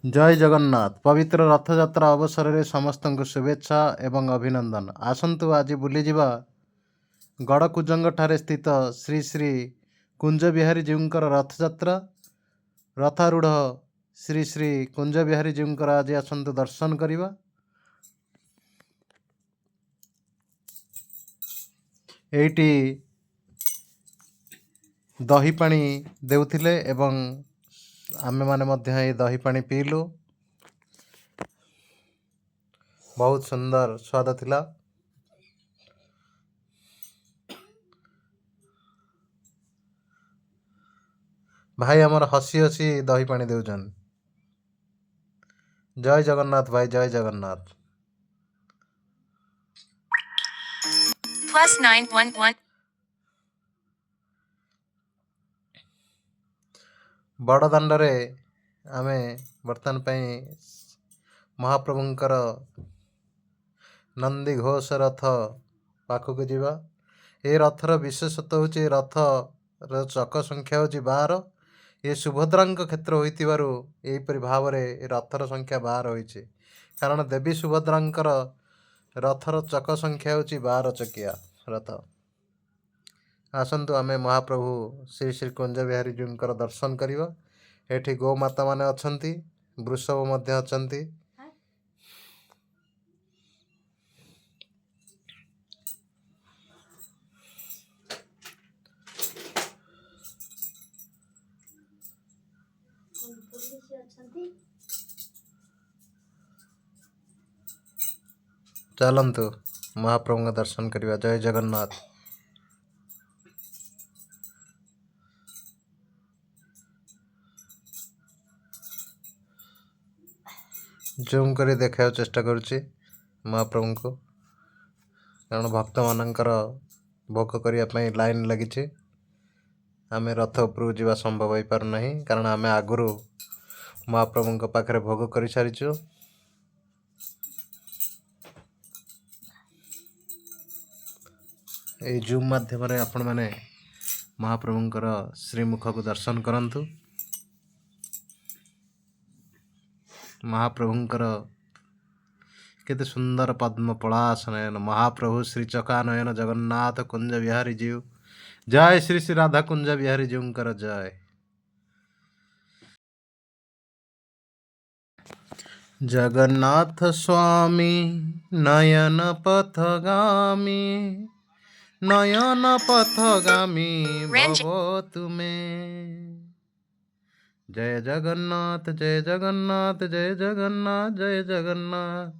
जय जगन्नाथ पवित्र रथयात्रा अवसर में समस्त को शुभेच्छा एवं अभिनंदन। आसतु आज बुलीजा गड़कुजंग ठारे स्थित श्री श्री कुंज बिहारी जीउंकर रथयात्रा रथारूढ़ श्री श्री कुंज बिहारी जीउंकर आज आसतु दर्शन करवा। एटी दही पानी देउथिले एवं आमे माने मध्य ए दही पानी पीलु। बहुत सुंदर स्वाद थिला। भाई हमर हसी हसी दही पानी देउछन। जय जगन्नाथ भाई, जय जगन्नाथ। +911 बड़ दांडरे आमे वर्तमान पई महाप्रभुंकर नंदी घोष रथ पाखक जीवा। ए रथर विशेषत्व होची रथ चक संख्या होची 12। ये सुभद्रा क्षेत्र होइतिबारु एहिपरि भाव में रथर संख्या 12 होइछे, कारण देवी सुभद्रांकर रथर चक संख्या होची 12 चकिया रथ। आसंतु आमे महाप्रभु श्री श्री कुंज बिहारी जीउंकर दर्शन करिवा। एठी गो माता माने अछंती, वृषभ मध्य अछंती। चलंतु महाप्रभु का दर्शन करिवा। जय जगन्नाथ। जूम करी देखा चेष्टा करुच्ची महाप्रभु को, कारण भक्त मानकर भोग करने लाइन लगी। आमे रथ उपरू जावा संभव हो पार नहीं, कारण आमे आगुरु महाप्रभु पाखे भोग कर सारीचु। ये जूम माध्यम आपण माने महाप्रभुंकर श्रीमुख को दर्शन करंतु। महाप्रभुंकर केते सुंदर पद्म पलाश नयन महाप्रभु श्री चकानयन जगन्नाथ कुंज बिहारी जीव। जय श्री श्री राधा कुंज बिहारी जीउंकर जय। जगन्नाथ स्वामी नयन पथगामी, नयन पथगामी भव तुम्हें। जय जगन्नाथ, जय जगन्नाथ, जय जगन्नाथ, जय जगन्नाथ।